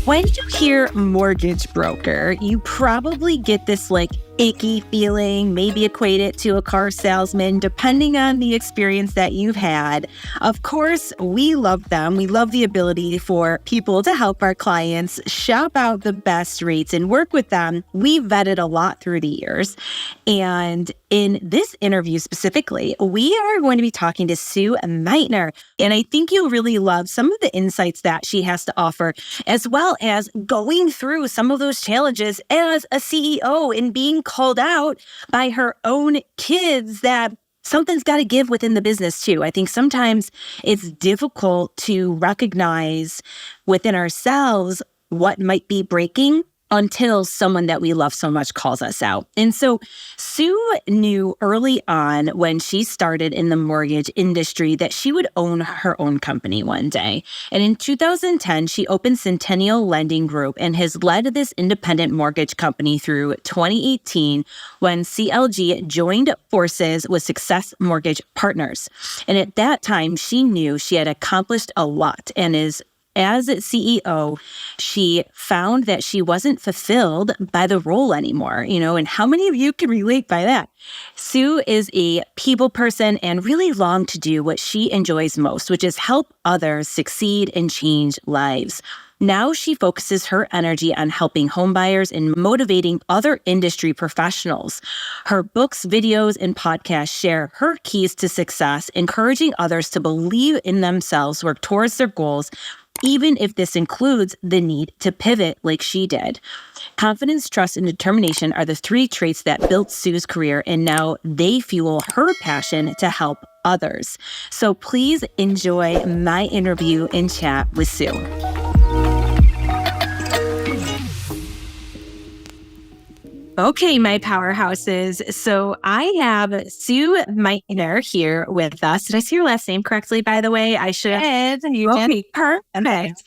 When you hear mortgage broker, you probably get this icky feeling, maybe equate it to a car salesman, depending on the experience that you've had. Of course, we love them. We love the ability for people to help our clients shop out the best rates and work with them. We've vetted a lot through the years. And in this interview specifically, we are going to be talking to Sue Meitner. And I think you'll really love some of the insights that she has to offer, as well as going through some of those challenges as a CEO and being called out by her own kids that something's got to give within the business too. I think sometimes it's difficult to recognize within ourselves what might be breaking until someone that we love so much calls us out. And so Sue knew early on when she started in the mortgage industry that she would own her own company one day. And in 2010, she opened Centennial Lending Group and has led this independent mortgage company through 2018 when CLG joined forces with Success Mortgage Partners. And at that time, she knew she had accomplished a lot and as CEO, she found that she wasn't fulfilled by the role anymore, and how many of you can relate by that? Sue is a people person and really longed to do what she enjoys most, which is help others succeed and change lives. Now she focuses her energy on helping homebuyers and motivating other industry professionals. Her books, videos, and podcasts share her keys to success, encouraging others to believe in themselves, work towards their goals, even if this includes the need to pivot like she did. Confidence, trust, and determination are the three traits that built Sue's career, and now they fuel her passion to help others. So please enjoy my interview and chat with Sue. Okay, my powerhouses. So I have Sue Meitner here with us. Did I say your last name correctly, by the way? I should have. You did. Perfect.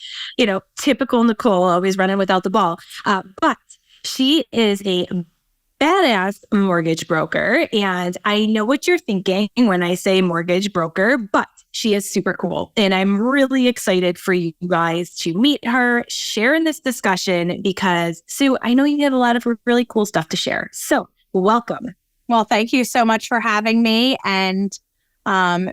Typical Nicole, always running without the ball. But she is a badass mortgage broker. And I know what you're thinking when I say mortgage broker, but she is super cool. And I'm really excited for you guys to meet her, share in this discussion, because Sue, I know you have a lot of really cool stuff to share. So welcome. Well, thank you so much for having me. And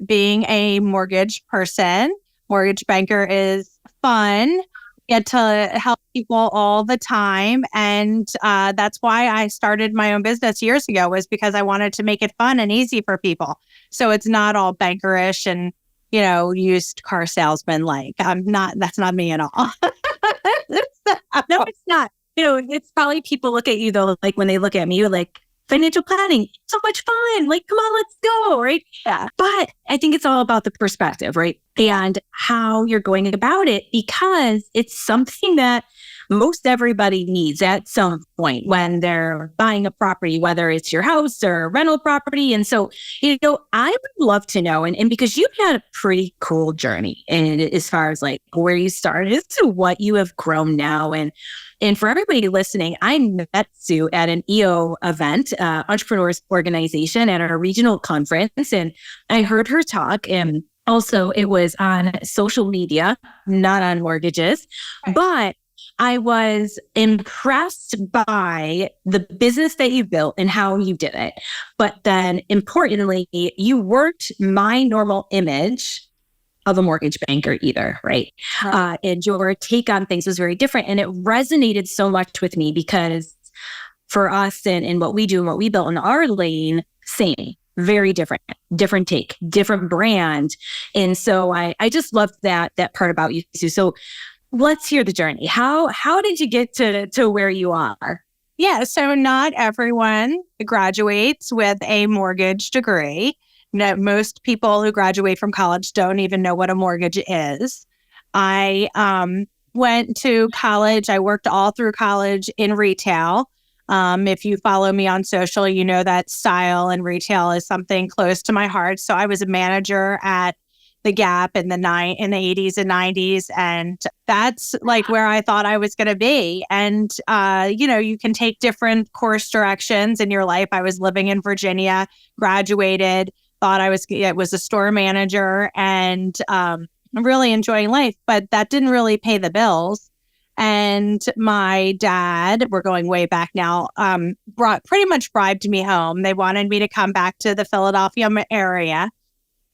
being a mortgage person, mortgage banker is fun. Get to help people all the time. And that's why I started my own business years ago, was because I wanted to make it fun and easy for people. So it's not all bankerish and, used car salesman like. That's not me at all. No, it's not. It's probably people look at you though, like when they look at me, you're like, financial planning, so much fun. Like, come on, let's go, right? Yeah. But I think it's all about the perspective, right? And how you're going about it, because it's something that most everybody needs at some point when they're buying a property, whether it's your house or a rental property. And so, I would love to know, and because you've had a pretty cool journey, and as far as like where you started to what you have grown now. And for everybody listening, I met Sue at an EO event, Entrepreneurs Organization, at our regional conference, and I heard her talk. And also, it was on social media, not on mortgages, but I was impressed by the business that you built and how you did it. But then importantly, you weren't my normal image of a mortgage banker either, right? And your take on things was very different. And it resonated so much with me because for us and what we do and what we built in our lane, same, very different take, different brand. And so I just loved that part about you, Sue. So let's hear the journey. How did you get to where you are? Yeah, so not everyone graduates with a mortgage degree. Most people who graduate from college don't even know what a mortgage is. I went to college. I worked all through college in retail. If you follow me on social, you know that style and retail is something close to my heart. So I was a manager at the Gap in the 80s and 90s. And that's like where I thought I was going to be. And, you can take different course directions in your life. I was living in Virginia, graduated, thought I was a store manager and really enjoying life, but that didn't really pay the bills. And my dad, we're going way back now, pretty much bribed me home. They wanted me to come back to the Philadelphia area.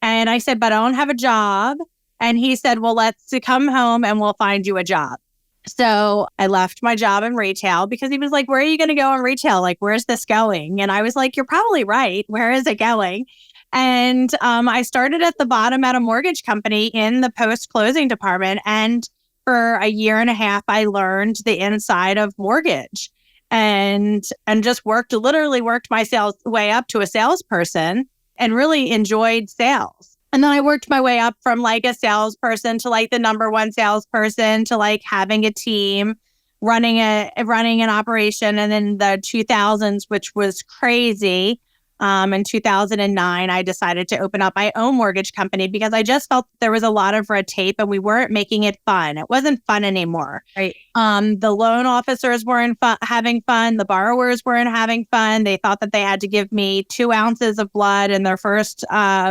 And I said, but I don't have a job. And he said, well, let's come home and we'll find you a job. So I left my job in retail because he was like, where are you going to go in retail? Like, where's this going? And I was like, you're probably right. Where is it going? And I started at the bottom at a mortgage company in the post-closing department. And for a year and a half, I learned the inside of mortgage and just literally worked my sales way up to a salesperson and really enjoyed sales. And then I worked my way up from like a salesperson to like the number one salesperson to like having a team, running an operation. And in the 2000s, which was crazy, in 2009, I decided to open up my own mortgage company because I just felt there was a lot of red tape and we weren't making it fun. It wasn't fun anymore. Right. The loan officers weren't having fun. The borrowers weren't having fun. They thought that they had to give me 2 ounces of blood in their first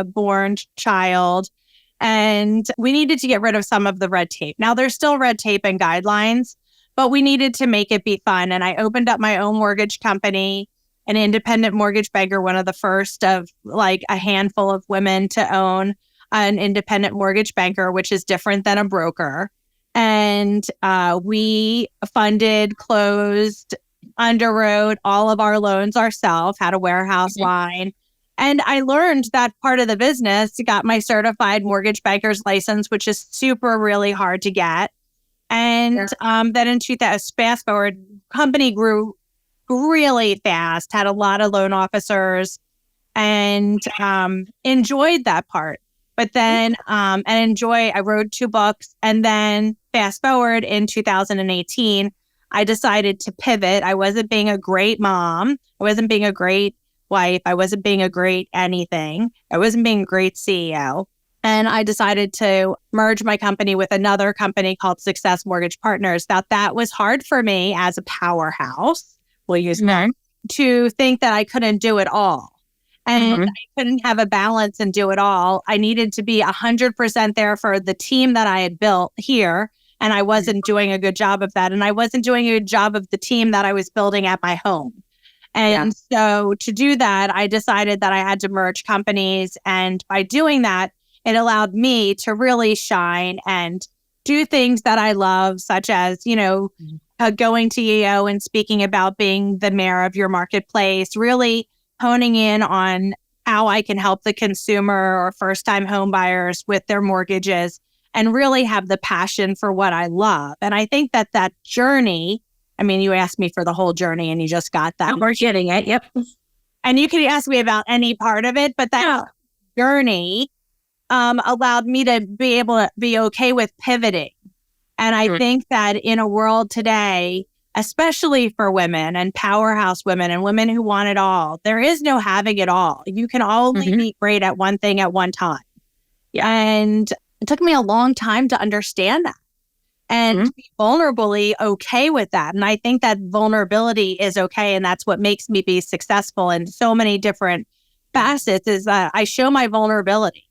born child. And we needed to get rid of some of the red tape. Now, there's still red tape and guidelines, but we needed to make it be fun. And I opened up my own mortgage company, an independent mortgage banker, one of the first of like a handful of women to own an independent mortgage banker, which is different than a broker. And we funded, closed, underwrote all of our loans ourselves, had a warehouse line. And I learned that part of the business, got my certified mortgage banker's license, which is really hard to get. And then in 2000, fast forward, company grew really fast, had a lot of loan officers and enjoyed that part. But then, I wrote 2 books. And then fast forward in 2018, I decided to pivot. I wasn't being a great mom. I wasn't being a great wife. I wasn't being a great anything. I wasn't being a great CEO. And I decided to merge my company with another company called Success Mortgage Partners. Now, that was hard for me as a PowHERhouse. We'll use to think that I couldn't do it all. And I couldn't have a balance and do it all. I needed to be 100% there for the team that I had built here. And I wasn't doing a good job of that. And I wasn't doing a good job of the team that I was building at my home. And so to do that, I decided that I had to merge companies. And by doing that, it allowed me to really shine and do things that I love, such as, going to EO and speaking about being the mayor of your marketplace, really honing in on how I can help the consumer or first-time home buyers with their mortgages and really have the passion for what I love. And I think that journey, I mean, you asked me for the whole journey and you just got that. We're getting it. Yep. And you could ask me about any part of it, but that journey allowed me to be able to be okay with pivoting. And I think that in a world today, especially for women and PowHERhouse women and women who want it all, there is no having it all. You can only be great at one thing at one time. Yeah. And it took me a long time to understand that and to be vulnerably okay with that. And I think that vulnerability is okay. And that's what makes me be successful in so many different facets is that I show my vulnerability.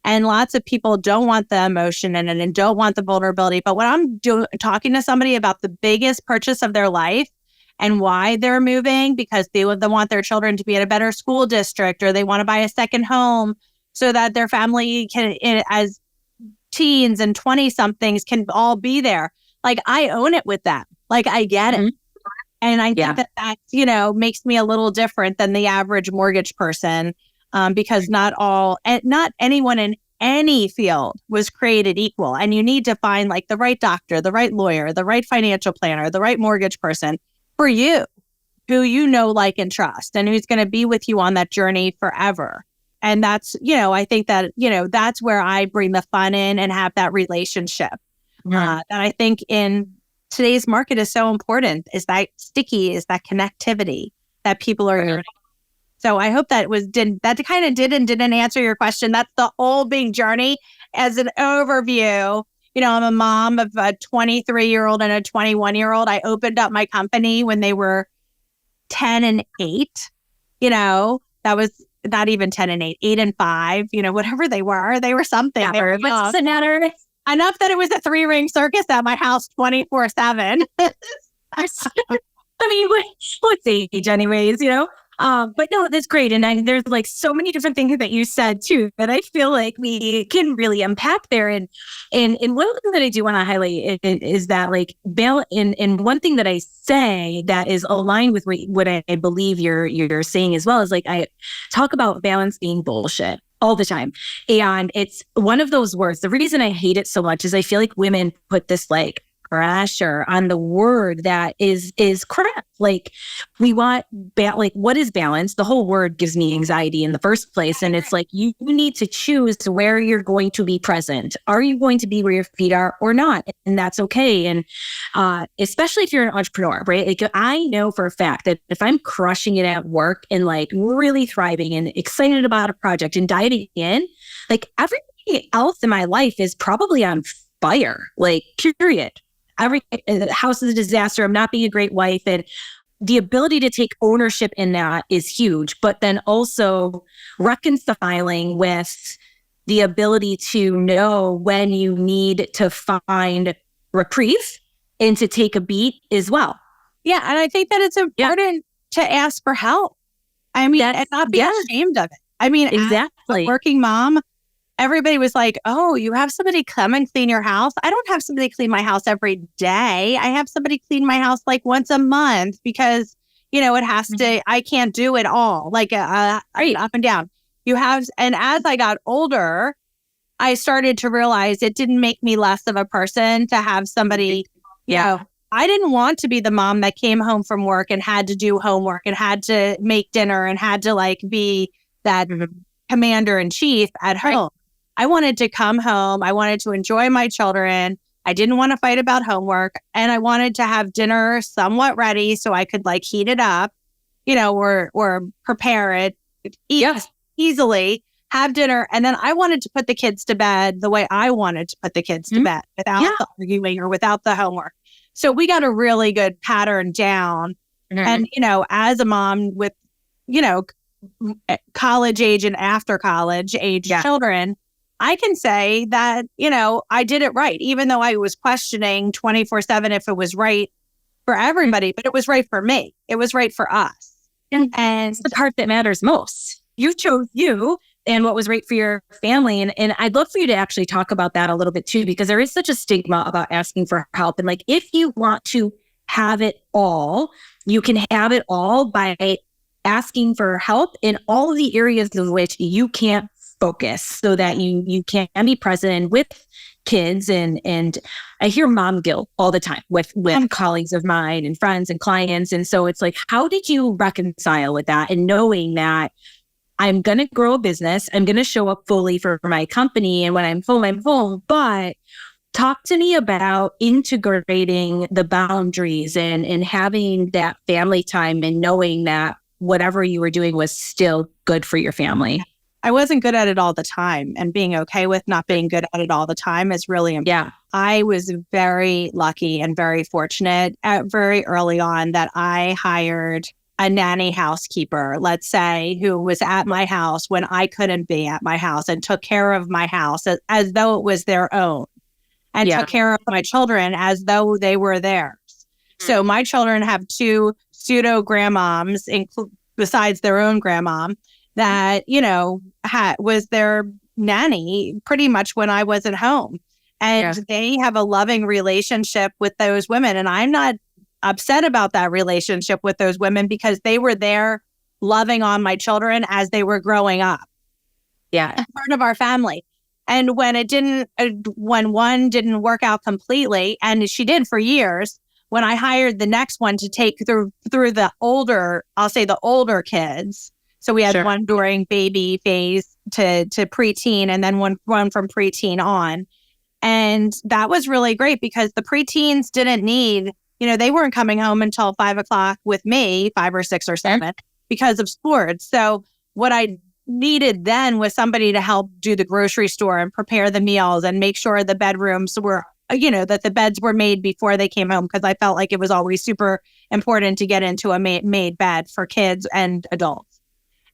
And lots of people don't want the emotion in it and don't want the vulnerability. But when I'm talking to somebody about the biggest purchase of their life and why they're moving, because they want their children to be at a better school district or they want to buy a second home so that their family can, as teens and 20-somethings, can all be there. Like, I own it with them. Like, I get it. And I think that makes me a little different than the average mortgage person. Because not anyone in any field was created equal. And you need to find like the right doctor, the right lawyer, the right financial planner, the right mortgage person for you, who like, and trust, and who's going to be with you on that journey forever. And that's, I think that, that's where I bring the fun in and have that relationship that I think in today's market is so important, is that connectivity that people are yearning. So I hope that kind of did and didn't answer your question. That's the whole big journey as an overview. I'm a mom of a 23-year-old and a 21-year-old. I opened up my company when they were 10 and 8. That was not even 10 and 8, 8 and 5, whatever they were something. Yeah, what's the matter? enough that it was a 3-ring circus at my house 24/7. I mean, what's age anyways, but no, that's great. And there's like so many different things that you said too, that I feel like we can really unpack there. And one thing that I do want to highlight is that like balance. And one thing that I say that is aligned with what I believe you're saying as well is like, I talk about balance being bullshit all the time. And it's one of those words. The reason I hate it so much is I feel like women put this like pressure on the word that is crap. Like we want like what is balance? The whole word gives me anxiety in the first place. And it's like you need to choose where you're going to be present. Are you going to be where your feet are or not? And that's okay. And especially if you're an entrepreneur, right? Like I know for a fact that if I'm crushing it at work and like really thriving and excited about a project and diving in, like everything else in my life is probably on fire, like period. The house is a disaster. I'm not being a great wife. And the ability to take ownership in that is huge, but then also reconciling with the ability to know when you need to find reprieve and to take a beat as well. Yeah. And I think that it's important to ask for help. I mean, and not be ashamed of it. I mean, exactly. As a working mom, everybody was like, oh, you have somebody come and clean your house? I don't have somebody clean my house every day. I have somebody clean my house like once a month because, it has to, I can't do it all, like up and down. And as I got older, I started to realize it didn't make me less of a person to have somebody, I didn't want to be the mom that came home from work and had to do homework and had to make dinner and had to like be that commander in chief at home. I wanted to come home. I wanted to enjoy my children. I didn't want to fight about homework. And I wanted to have dinner somewhat ready so I could like heat it up, or prepare it, eat easily, have dinner. And then I wanted to put the kids to bed the way I wanted to put the kids to bed without the arguing or without the homework. So we got a really good pattern down. And, as a mom with, college age and after college age children, I can say that, I did it right, even though I was questioning 24/7 if it was right for everybody, but it was right for me. It was right for us. And it's the part that matters most. You chose you and what was right for your family. And I'd love for you to actually talk about that a little bit too, because there is such a stigma about asking for help. And like, if you want to have it all, you can have it all by asking for help in all of the areas in which you can't focus so that you can be present with kids. And I hear mom guilt all the time with colleagues of mine and friends and clients. And so it's like, how did you reconcile with that and knowing that I'm going to grow a business, I'm going to show up fully for my company. And when I'm home, but talk to me about integrating the boundaries and having that family time and knowing that whatever you were doing was still good for your family. I wasn't good at it all the time, and being okay with not being good at it all the time is really important. Yeah. I was very lucky and very fortunate very early on that I hired a nanny housekeeper, let's say, who was at my house when I couldn't be at my house and took care of my house as though it was their own and took care of my children as though they were theirs. So my children have 2 pseudo grandmoms, besides their own grandmom, that, was their nanny pretty much when I wasn't home. And they have a loving relationship with those women. And I'm not upset about that relationship with those women because they were there loving on my children as they were growing up. Yeah. Part of our family. And when when one didn't work out completely, and she did for years, when I hired the next one to take through the older, I'll say the older kids. So we had one during baby phase to preteen, and then one from preteen on. And that was really great because the preteens didn't need, they weren't coming home until 5 o'clock with me, 5 or 6 or 7, because of sports. So what I needed then was somebody to help do the grocery store and prepare the meals and make sure the bedrooms were, that the beds were made before they came home, because I felt like it was always super important to get into a made bed for kids and adults.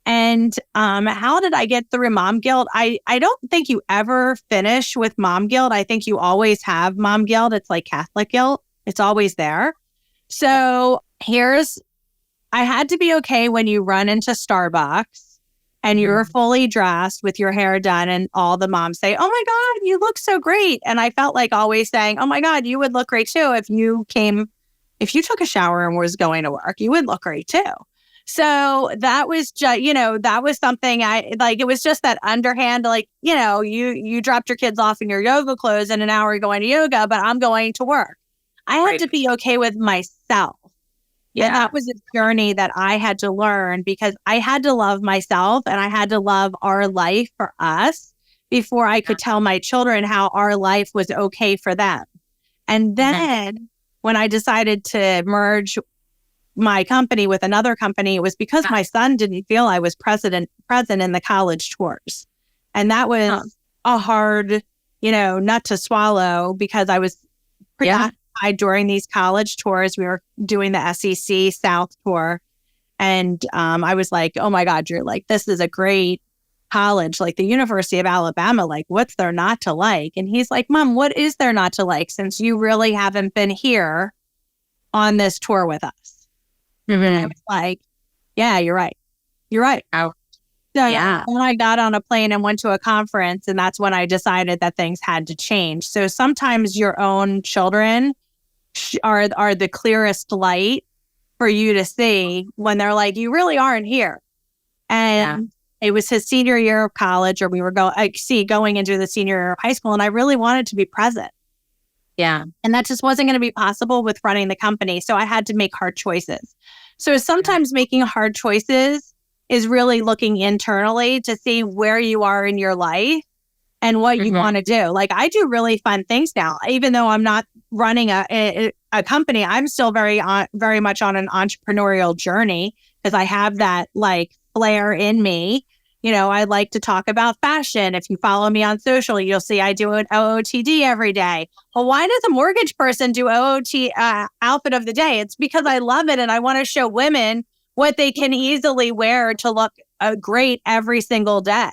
And how did I get through mom guilt? I don't think you ever finish with mom guilt. I think you always have mom guilt. It's like Catholic guilt. It's always there. So I had to be okay when you run into Starbucks and you're fully dressed with your hair done and all the moms say, oh my God, you look so great. And I felt like always saying, oh my God, you would look great too if you took a shower and was going to work, you would look great too. So that was just, that was something it was just that underhand, you dropped your kids off in your yoga clothes and an hour going to yoga, but I'm going to work. I had to be okay with myself. Yeah. And that was a journey that I had to learn because I had to love myself and I had to love our life for us before I could tell my children how our life was okay for them. And then when I decided to merge my company with another company, it was because my son didn't feel I was present in the college tours. And that was a hard, nut to swallow because I was preoccupied during these college tours. We were doing the SEC South tour. And I was like, oh my God, you're like, this is a great college, like the University of Alabama, like what's there not to like? And he's like, Mom, what is there not to like since you really haven't been here on this tour with us? And I was like, yeah, you're right. You're right. Oh, so when I got on a plane and went to a conference, and that's when I decided that things had to change. So sometimes your own children are the clearest light for you to see when they're like, you really aren't here. And it was his senior year of college, or we were going into the senior year of high school, and I really wanted to be present. Yeah. And that just wasn't going to be possible with running the company. So I had to make hard choices. So sometimes making hard choices is really looking internally to see where you are in your life and what you want to do. Like I do really fun things now, even though I'm not running a company. I'm still very much on an entrepreneurial journey because I have that like flair in me. I like to talk about fashion. If you follow me on social, you'll see I do an OOTD every day. Well, why does a mortgage person do OOT outfit of the day? It's because I love it and I want to show women what they can easily wear to look great every single day.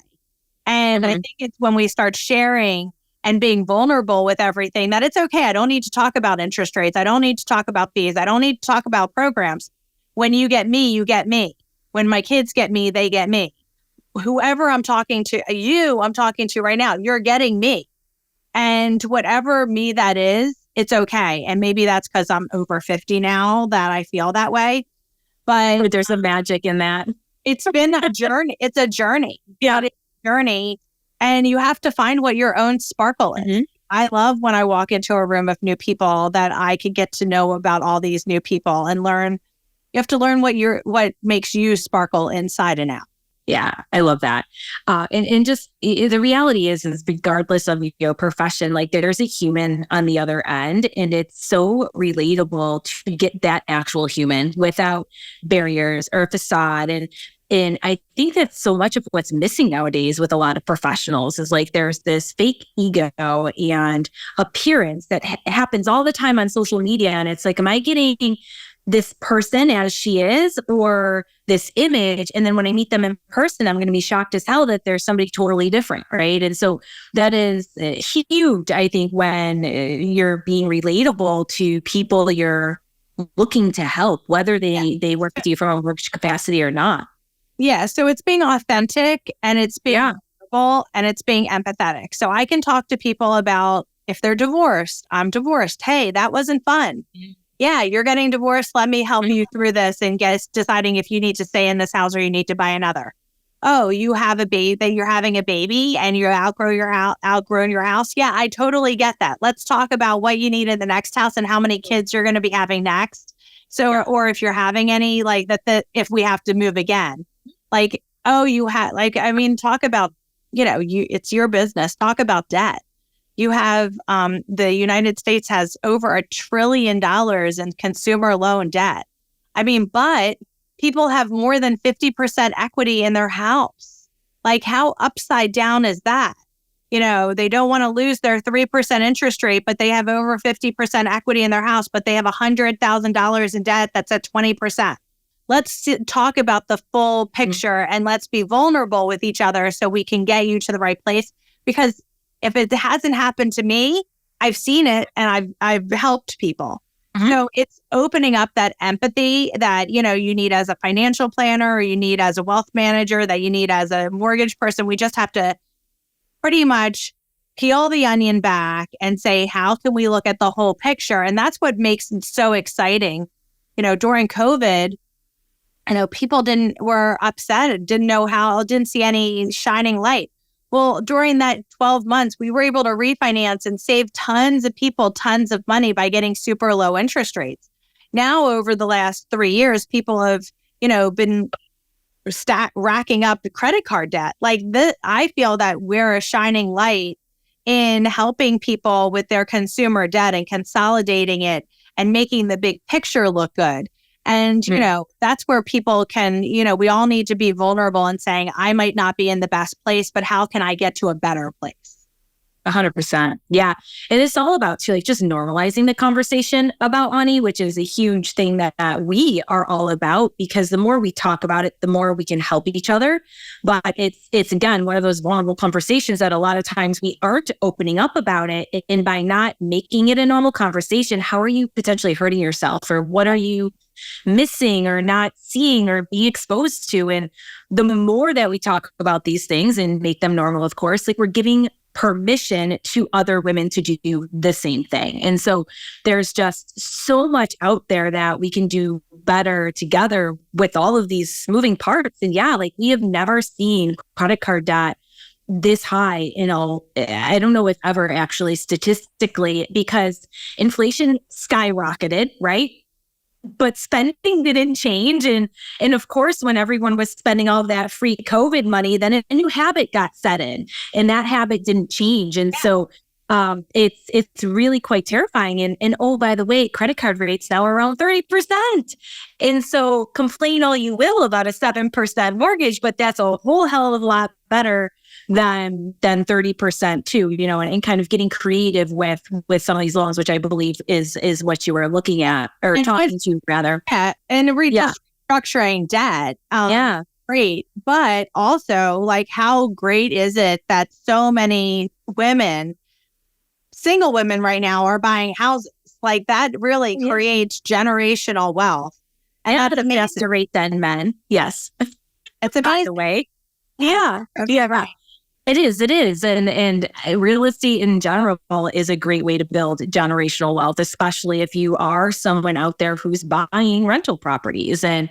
And I think it's when we start sharing and being vulnerable with everything that it's okay. I don't need to talk about interest rates. I don't need to talk about fees. I don't need to talk about programs. When you get me, you get me. When my kids get me, they get me. Whoever I'm talking to right now, you're getting me. And whatever me that is, it's okay. And maybe that's because I'm over 50 now that I feel that way. But there's a magic in that. It's been a journey. It's a journey. Yeah. It's a journey. And you have to find what your own sparkle is. I love when I walk into a room of new people that I could get to know about all these new people and learn. You have to learn what makes you sparkle inside and out. Yeah, I love that. And just the reality is regardless of your profession, like there's a human on the other end, and it's so relatable to get that actual human without barriers or facade. And I think that's so much of what's missing nowadays with a lot of professionals is like there's this fake ego and appearance that happens all the time on social media. And it's like, am I getting this person as she is or this image? And then when I meet them in person, I'm going to be shocked as hell that there's somebody totally different, right? And so that is huge, I think, when you're being relatable to people you're looking to help, whether they work with you from a work capacity or not. Yeah. So it's being authentic and it's being vulnerable and it's being empathetic. So I can talk to people about if they're divorced, I'm divorced. Hey, that wasn't fun. Yeah, you're getting divorced. Let me help you through this and deciding if you need to stay in this house or you need to buy another. Oh, you have a baby, you're having a baby and you're outgrown your house. Yeah, I totally get that. Let's talk about what you need in the next house and how many kids you're going to be having next. So, or if you're having any, like that if we have to move again, like, oh, talk about, it's your business. Talk about debt. You have, the United States has over $1 trillion in consumer loan debt. But people have more than 50% equity in their house. Like, how upside down is that? They don't want to lose their 3% interest rate, but they have over 50% equity in their house, but they have $100,000 in debt that's at 20%. talk about the full picture and let's be vulnerable with each other so we can get you to the right place. Because if it hasn't happened to me, I've seen it and I've helped people. So it's opening up that empathy that, you need as a financial planner, or you need as a wealth manager, that you need as a mortgage person. We just have to pretty much peel the onion back and say, how can we look at the whole picture? And that's what makes it so exciting. During COVID, I know people were upset, didn't see any shining light. Well, during that 12 months, we were able to refinance and save tons of people tons of money by getting super low interest rates. Now, over the last 3 years, people have, been racking up the credit card debt. I feel that we're a shining light in helping people with their consumer debt and consolidating it and making the big picture look good. And, that's where people can, we all need to be vulnerable and saying, I might not be in the best place, but how can I get to a better place? 100%. Yeah. And it's all about too, just normalizing the conversation about money, which is a huge thing that we are all about, because the more we talk about it, the more we can help each other. But it's again, one of those vulnerable conversations that a lot of times we aren't opening up about it. And by not making it a normal conversation, how are you potentially hurting yourself, or what are you missing or not seeing or be exposed to? And the more that we talk about these things and make them normal, of course, we're giving permission to other women to do the same thing. And so there's just so much out there that we can do better together with all of these moving parts. And we have never seen credit card debt this high, I don't know if ever actually statistically, because inflation skyrocketed, right? But spending didn't change. And of course, when everyone was spending all that free COVID money, then a new habit got set in, and that habit didn't change. And so it's really quite terrifying. And oh, by the way, credit card rates now are around 30%. And so complain all you will about a 7% mortgage, but that's a whole hell of a lot better than 30% too, and kind of getting creative with some of these loans, which I believe is what you were looking at, or talking to rather. Yeah, and restructuring debt. Great. But also, how great is it that so many women, single women right now, are buying houses? That really creates generational wealth. And at a faster rate than men. Yes. It's amazing. By the way. Yeah. Right. It is. And real estate in general is a great way to build generational wealth, especially if you are someone out there who's buying rental properties and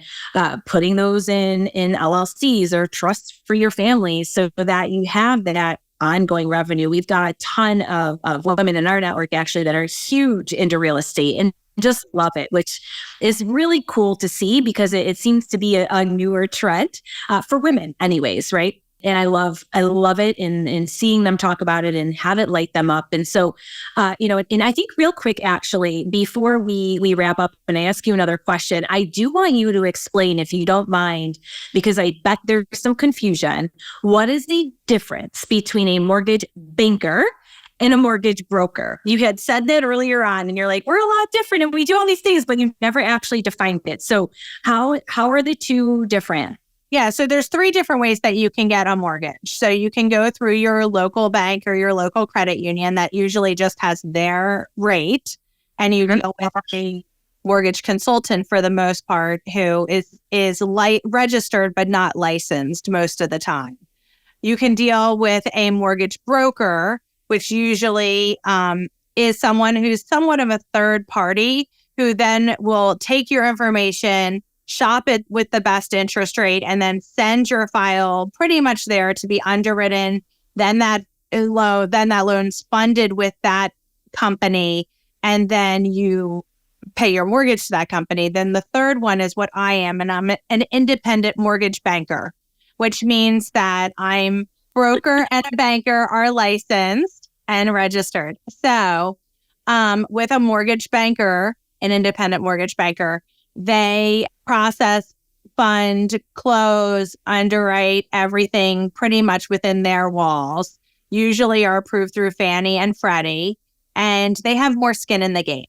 putting those in LLCs or trusts for your family, so that you have that ongoing revenue. We've got a ton of women in our network actually that are huge into real estate and just love it, which is really cool to see, because it seems to be a newer trend for women anyways, right? And I love it in seeing them talk about it and have it light them up. And so, and I think real quick, actually, before we wrap up and I ask you another question, I do want you to explain, if you don't mind, because I bet there's some confusion. What is the difference between a mortgage banker and a mortgage broker? You had said that earlier on, and you're like, we're a lot different and we do all these things, but you never actually defined it. So how are the two different? Yeah, so there's 3 different ways that you can get a mortgage. So you can go through your local bank or your local credit union that usually just has their rate, and you go with a mortgage consultant for the most part who is registered but not licensed most of the time. You can deal with a mortgage broker, which usually is someone who's somewhat of a third party, who then will take your information, shop it with the best interest rate, and then send your file pretty much there to be underwritten. Then that loan's funded with that company, and then you pay your mortgage to that company. Then the third one is what I am, and I'm an independent mortgage banker, which means that I'm broker and a banker are licensed and registered. So with a mortgage banker, an independent mortgage banker, they process, fund, close, underwrite everything pretty much within their walls, usually are approved through Fannie and Freddie, and they have more skin in the game.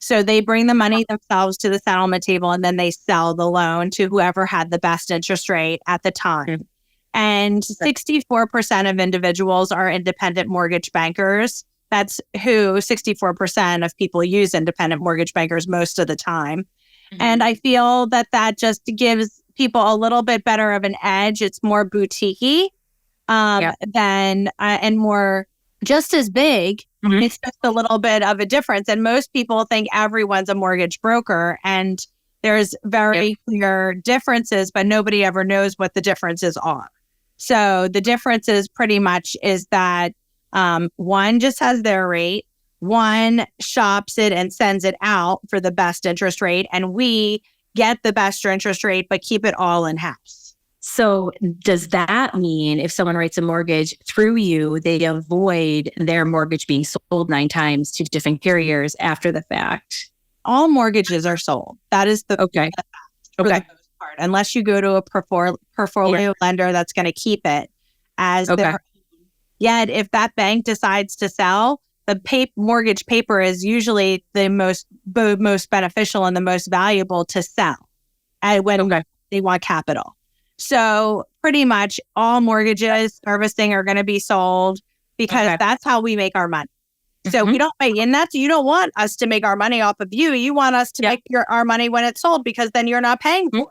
So they bring the money themselves to the settlement table, and then they sell the loan to whoever had the best interest rate at the time. And 64% of individuals are independent mortgage bankers. That's who 64% of people use independent mortgage bankers most of the time. And I feel that that just gives people a little bit better of an edge. It's more boutique-y than and more just as big. It's just a little bit of a difference. And most people think everyone's a mortgage broker. And there's very clear differences, but nobody ever knows what the differences are. So the differences pretty much is that one just has their rate, one shops it and sends it out for the best interest rate, and we get the best interest rate, but keep it all in-house. So does that mean if someone writes a mortgage through you, they avoid their mortgage being sold 9 times to different carriers after the fact? All mortgages are sold. That is the okay. For the most part, unless you go to a portfolio lender that's going to keep it as their. Yet, if that bank decides to sell, the mortgage paper is usually the most beneficial and the most valuable to sell when they want capital. So pretty much all mortgages servicing are going to be sold because that's how we make our money. So we don't make, and you don't want us to make our money off of you. You want us to make our money when it's sold, because then you're not paying for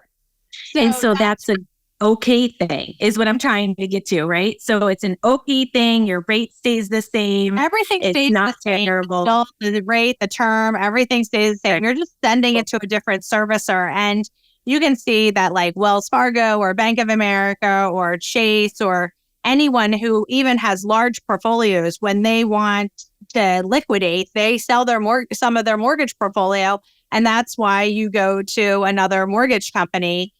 it. So that's a okay thing is what I'm trying to get to, right? So it's an okay thing. Your rate stays the same. Everything stays not the same. terrible. The rate, the term, everything stays the same. You're just sending it to a different servicer. And you can see that like Wells Fargo or Bank of America or Chase or anyone who even has large portfolios, when they want to liquidate, they sell some of their mortgage portfolio. And that's why you go to another mortgage company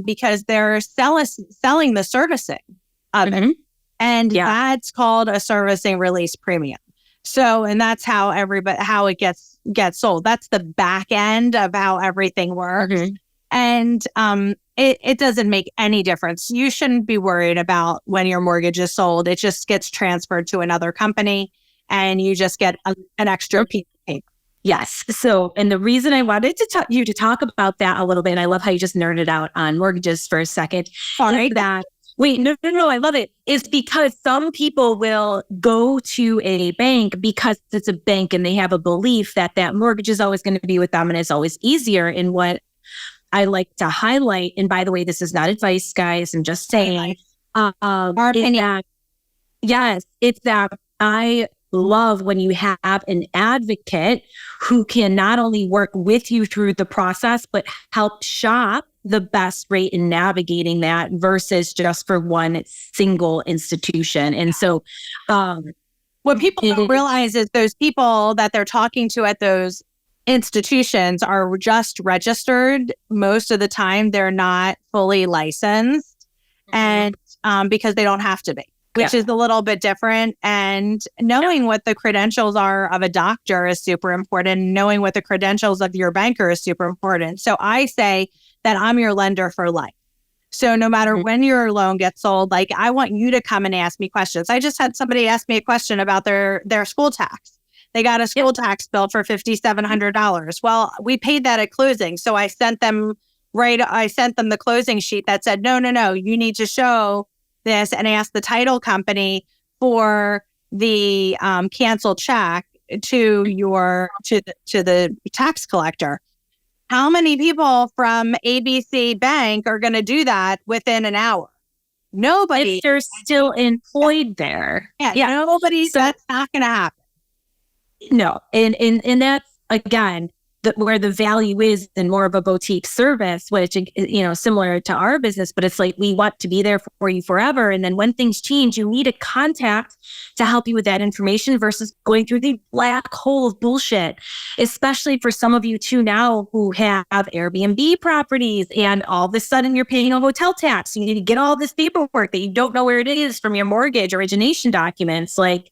because they're selling the servicing of it. And that's called a servicing release premium. So, and that's how it gets sold. That's the back end of how everything works. And it doesn't make any difference. You shouldn't be worried about when your mortgage is sold. It just gets transferred to another company and you just get an extra piece of paper. Yes. So, and the reason I wanted you to talk about that a little bit, and I love how you just nerded out on mortgages for a second. Sorry. Wait, no, I love it. Is because some people will go to a bank because it's a bank and they have a belief that mortgage is always going to be with them and it's always easier. And what I like to highlight, and by the way, this is not advice, guys, I'm just saying, our opinion. It's that I love when you have an advocate who can not only work with you through the process, but help shop the best rate in navigating that versus just for one single institution. And so what people don't realize is those people that they're talking to at those institutions are just registered. Most of the time, they're not fully licensed, and because they don't have to be, which is a little bit different. And knowing what the credentials are of a doctor is super important. Knowing what the credentials of your banker is super important. So I say that I'm your lender for life. So no matter when your loan gets sold, like I want you to come and ask me questions. I just had somebody ask me a question about their school tax. They got a school tax bill for $5,700. Well, we paid that at closing. So I sent them the closing sheet that said, no, you need to show this, and ask the title company for the canceled check to the tax collector. How many people from ABC Bank are going to do that within an hour? Nobody. If they're still employed there. Nobody. So that's not going to happen. No. And that's, again, where the value is in more of a boutique service, which, similar to our business, but it's like, we want to be there for you forever. And then when things change, you need a contact to help you with that information versus going through the black hole of bullshit, especially for some of you too now who have Airbnb properties and all of a sudden you're paying a hotel tax. You need to get all this paperwork that you don't know where it is from your mortgage origination documents. Like,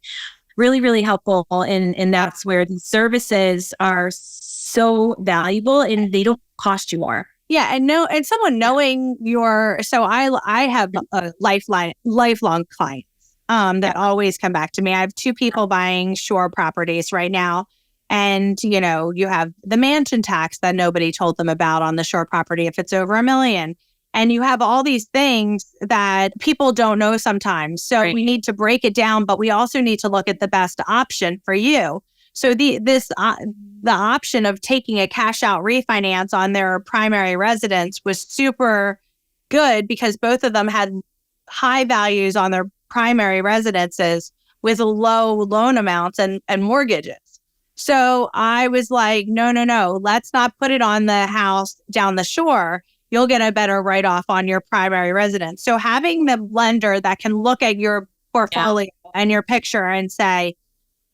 really, really helpful. And that's where these services are so valuable and they don't cost you more. Yeah. And someone knowing I have a lifelong clients that always come back to me. I have 2 people buying shore properties right now. And, you have the mansion tax that nobody told them about on the shore property if it's over $1 million. And you have all these things that people don't know sometimes. So Right. we need to break it down, but we also need to look at the best option for you. So the option of taking a cash out refinance on their primary residence was super good because both of them had high values on their primary residences with low loan amounts and mortgages. So I was like, no, let's not put it on the house down the shore. You'll get a better write-off on your primary residence. So having the lender that can look at your portfolio and your picture and say,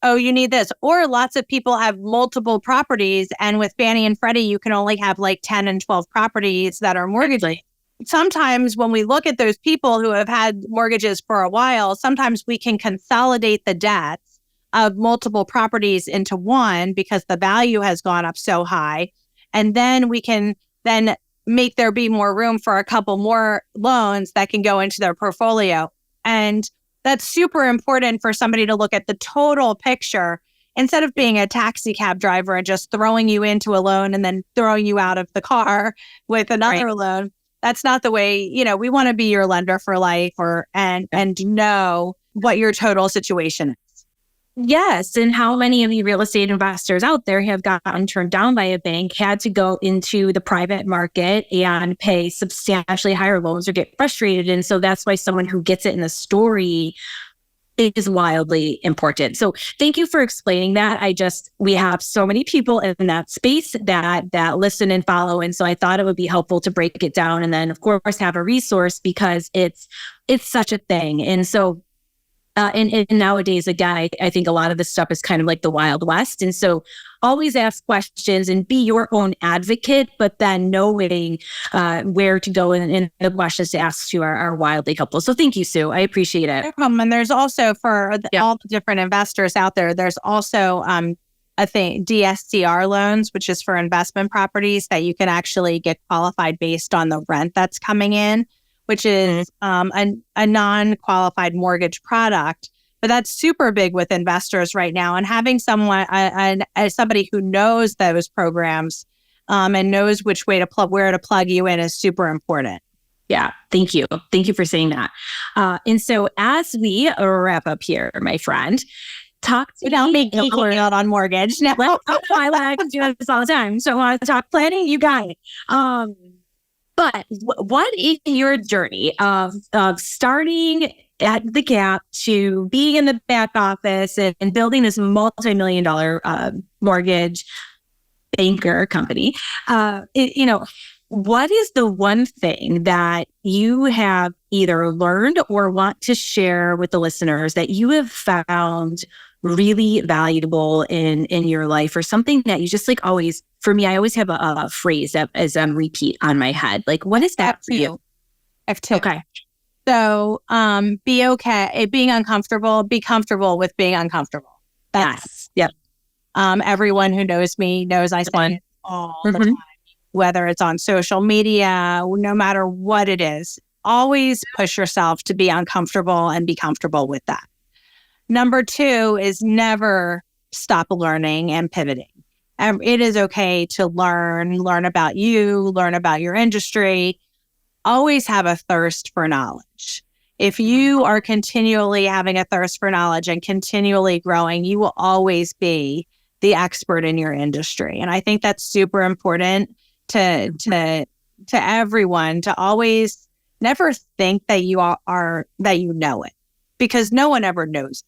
oh, you need this. Or lots of people have multiple properties. And with Fannie and Freddie, you can only have like 10 and 12 properties that are mortgaged. Sometimes when we look at those people who have had mortgages for a while, sometimes we can consolidate the debts of multiple properties into one because the value has gone up so high. And then we can then make there be more room for a couple more loans that can go into their portfolio. And that's super important for somebody to look at the total picture instead of being a taxi cab driver and just throwing you into a loan and then throwing you out of the car with another loan. That's not the way, we want to be your lender for life and know what your total situation is. Yes. And how many of you real estate investors out there have gotten turned down by a bank, had to go into the private market and pay substantially higher loans or get frustrated. And so that's why someone who gets it in the story is wildly important. So thank you for explaining that. We have so many people in that space that listen and follow. And so I thought it would be helpful to break it down and then of course have a resource because it's such a thing. And so and nowadays, again, I think a lot of this stuff is kind of like the Wild West. And so always ask questions and be your own advocate, but then knowing where to go and the questions to ask you are wildly helpful. So thank you, Sue. I appreciate it. No problem. And there's also for all the different investors out there, there's also a thing, DSCR loans, which is for investment properties that you can actually get qualified based on the rent that's coming in, which is a non-qualified mortgage product. But that's super big with investors right now. And having someone, somebody who knows those programs and knows which way to where to plug you in is super important. Yeah, thank you. Thank you for saying that. And so as we wrap up here, my friend, talk to without me geeking out on mortgage. No. I like to do this all the time. So I want to talk planning, you got it. But what is your journey of starting at the Gap to being in the back office and building this multi-million-dollar mortgage banker company? What is the one thing that you have either learned or want to share with the listeners that you have found really valuable in your life, or something that you just like always, for me, I always have a phrase that is on repeat on my head. Like, what is that for you? I have two. Okay. So, be okay. Being uncomfortable, be comfortable with being uncomfortable. Yes. Yep. Everyone who knows me knows I say it all the time, whether it's on social media, no matter what it is. Always push yourself to be uncomfortable and be comfortable with that. Number two is never stop learning and pivoting. It is okay to learn about you, learn about your industry. Always have a thirst for knowledge. If you are continually having a thirst for knowledge and continually growing, you will always be the expert in your industry. And I think that's super important to everyone, to always never think that you are that you know it, because no one ever knows.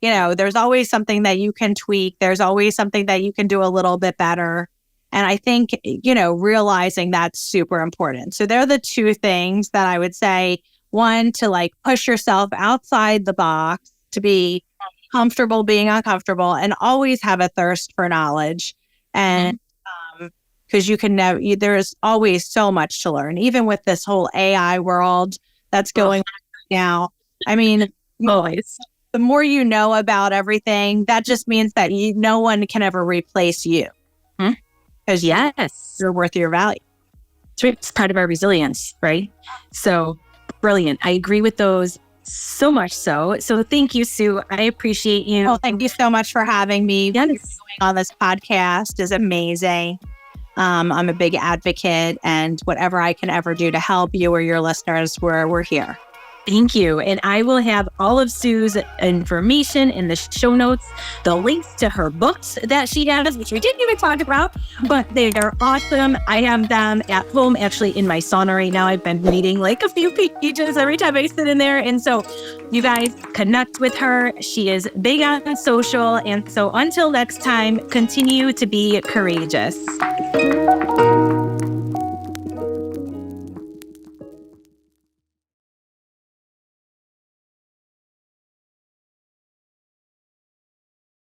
There's always something that you can tweak. There's always something that you can do a little bit better. And I think, realizing that's super important. So they're the two things that I would say. One, to push yourself outside the box, to be comfortable being uncomfortable, and always have a thirst for knowledge. And because you can never, there's always so much to learn, even with this whole AI world that's going on now. I mean, always. The more you know about everything, that just means that no one can ever replace you. Because you're worth your value. It's part of our resilience, right? So brilliant. I agree with those So much so. So thank you, Sue. I appreciate you. Oh, thank you so much for having me. Yes. Going on this podcast is amazing. I'm a big advocate, and whatever I can ever do to help you or your listeners, we're here. Thank you. And I will have all of Sue's information in the show notes, the links to her books that she has, which we didn't even talk about, but they are awesome. I have them at home, actually in my sauna right now. I've been reading like a few pages every time I sit in there. And so you guys connect with her. She is big on social. And so until next time, continue to be courageous.